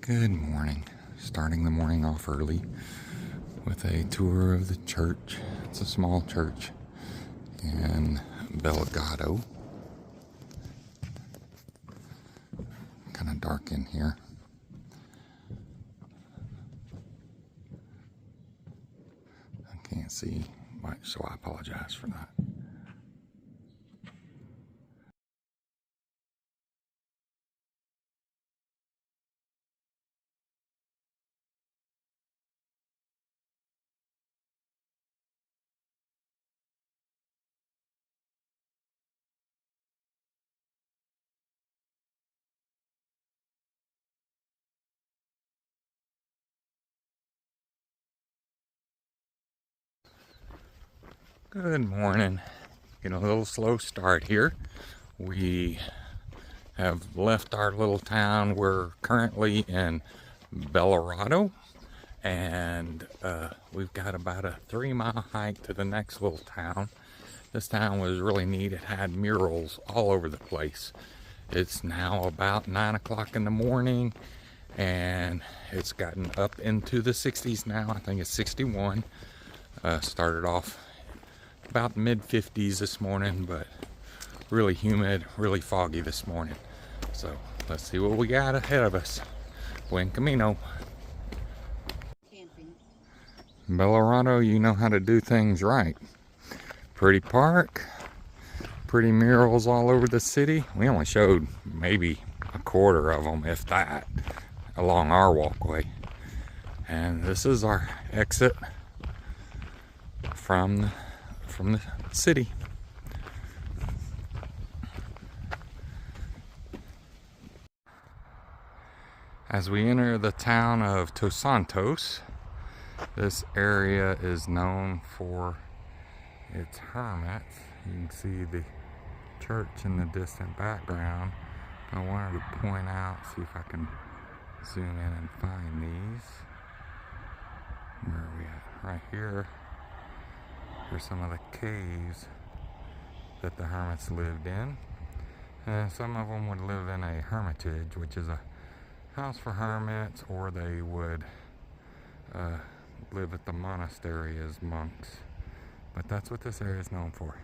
Good morning. Starting the morning off early with a tour of the church. It's a small church in Belgrado. Kind of dark in here. I can't see much, so I apologize for that. Good morning. Getting a little slow start here. We have left our little town. We're currently in Belgrado, and we've got about a 3-mile hike to the next little town. This town was really neat. It had murals all over the place. It's now about 9 o'clock in the morning, and it's gotten up into the 60s now. I think it's 61. Started off about mid-50s this morning, but really humid, really foggy this morning. So let's see what we got ahead of us. Buen Camino. Belgrado, you know how to do things right. Pretty park, pretty murals all over the city. We only showed maybe a quarter of them, if that, along our walkway. And this is our exit from the city. As we enter the town of Santos, this area is known for its hermits. You can see the church in the distant background. I wanted to point out, see if I can zoom in and find these. Where are we at? Right here. Here's some of the caves that the hermits lived in. And some of them would live in a hermitage, which is a house for hermits, or they would live at the monastery as monks. But that's what this area is known for.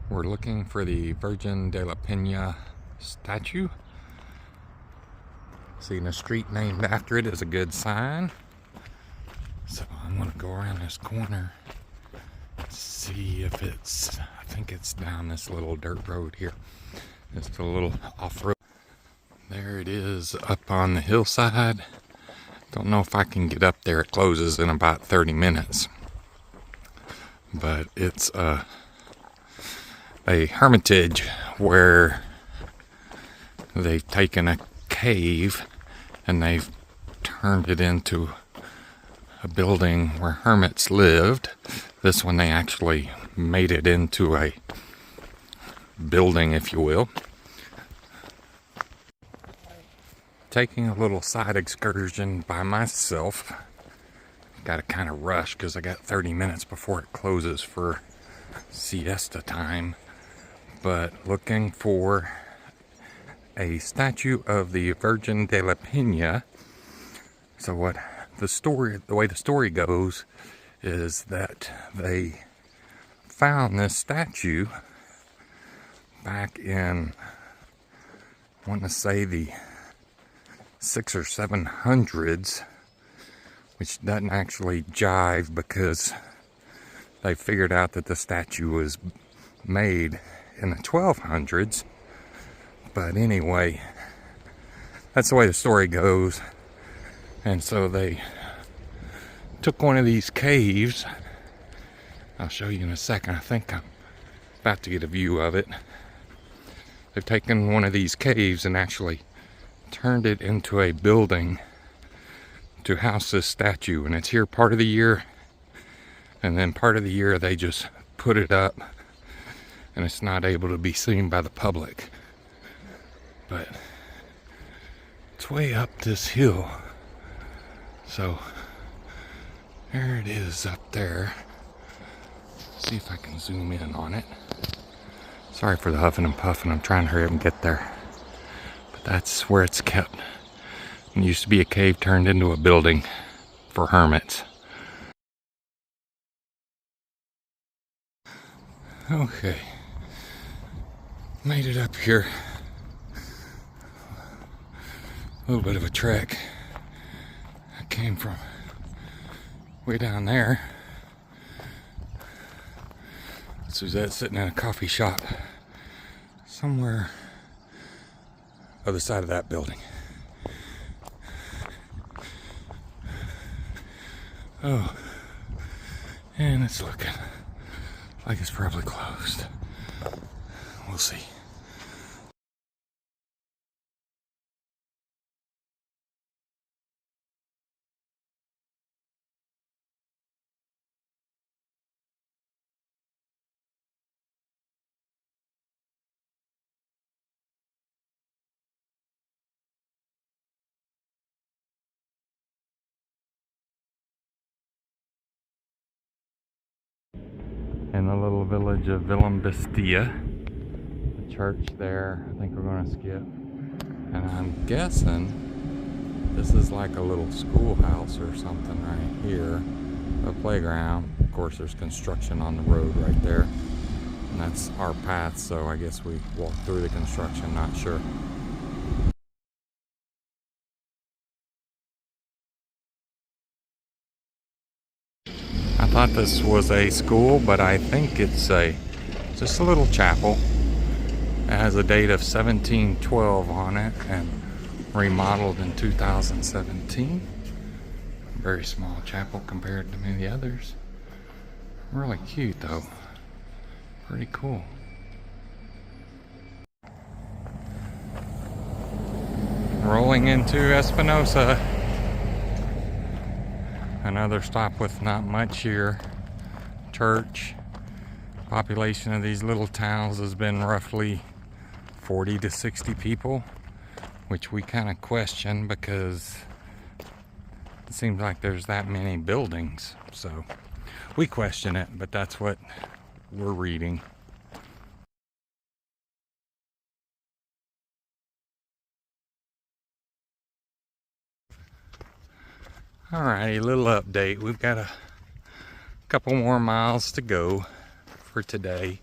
We're looking for the Virgin de la Peña statue. Seeing a street named after it is a good sign. So I'm gonna go around this corner, see if it's, I think it's down this little dirt road here. Just a little off-road. There it is up on the hillside. Don't know if I can get up there. It closes in about 30 minutes. But it's a hermitage where they've taken a cave and they've turned it into a building where hermits lived. This one, they actually made it into a building, if you will. Taking a little side excursion by myself. Got to kind of rush because I got 30 minutes before it closes for siesta time. But looking for a statue of the Virgin de la Peña. So the way the story goes is that they found this statue back in, I want to say the 600s or 700s, which doesn't actually jive because they figured out that the statue was made in the 1200s. But anyway, that's the way the story goes. And so they took one of these caves. I'll show you in a second. I think I'm about to get a view of it. They've taken one of these caves and actually turned it into a building to house this statue, and it's here part of the year, and then part of the year they just put it up and it's not able to be seen by the public. But it's way up this hill, so there it is up there. See if I can zoom in on it. Sorry for the huffing and puffing, I'm trying to hurry up and get there. But that's where it's kept. It used to be a cave turned into a building for hermits. Okay, made it up here. A little bit of a trek. I came from way down there. Suzette's sitting in a coffee shop somewhere other side of that building. Oh, and it's looking like it's probably closed. We'll see. In the little village of Villamayor, the church there, I think we're going to skip. And I'm guessing this is like a little schoolhouse or something right here. A playground. Of course, there's construction on the road right there. And that's our path, so I guess we walk through the construction, not sure. I thought this was a school, but I think it's just a little chapel. It has a date of 1712 on it and remodeled in 2017. Very small chapel compared to many others. Really cute though. Pretty cool. Rolling into Espinosa. Another stop with not much here. Church. Population of these little towns has been roughly 40 to 60 people, which we kind of question because it seems like there's that many buildings. So we question it, but that's what we're reading. Alrighty, a little update. We've got a couple more miles to go for today.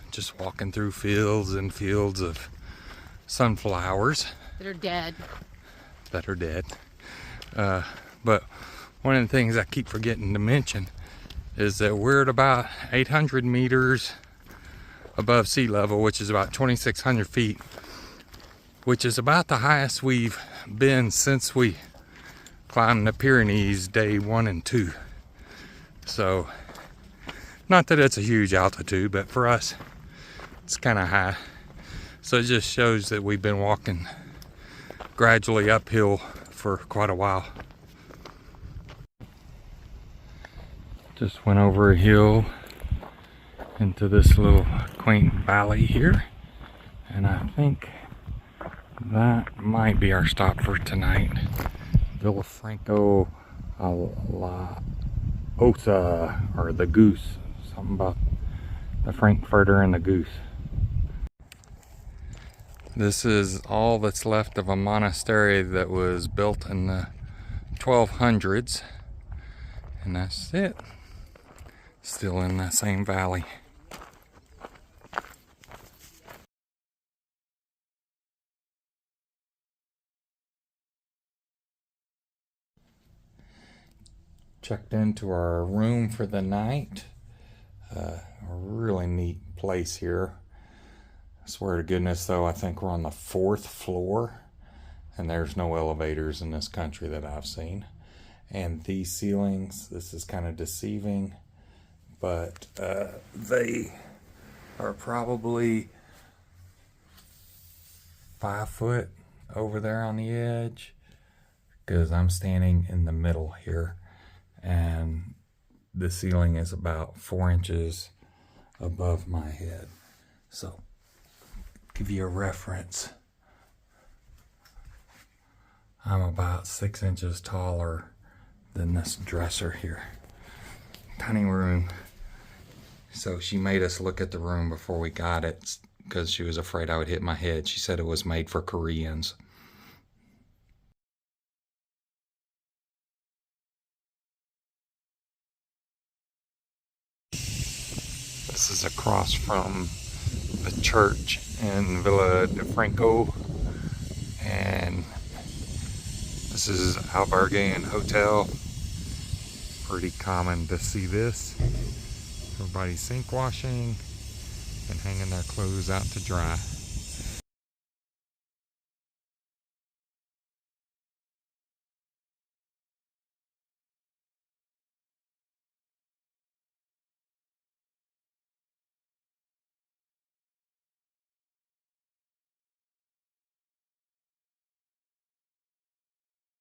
Just walking through fields and fields of sunflowers. That are dead. That are dead. But one of the things I keep forgetting to mention is that we're at about 800 meters above sea level, which is about 2,600 feet, which is about the highest we've been since we climbed the Pyrenees day 1 and 2. So, not that it's a huge altitude, but for us, it's kind of high. So it just shows that we've been walking gradually uphill for quite a while. Just went over a hill into this little quaint valley here, and I think that might be our stop for tonight. Villafranca la Osa, or the goose. Something about the Frankfurter and the goose. This is all that's left of a monastery that was built in the 1200s, and that's it. Still in that same valley. Checked into our room for the night. A really neat place here. I swear to goodness though, I think we're on the 4th floor, and there's no elevators in this country that I've seen. And these ceilings, this is kind of deceiving, but they are probably 5 foot over there on the edge, because I'm standing in the middle here, and the ceiling is about 4 inches above my head. So, give you a reference, I'm about 6 inches taller than this dresser here. Tiny room. So she made us look at the room before we got it because she was afraid I would hit my head. She said it was made for Koreans. This is across from the church in Villafranca, and this is albergue and hotel. Pretty common to see this. Everybody's sink washing and hanging their clothes out to dry.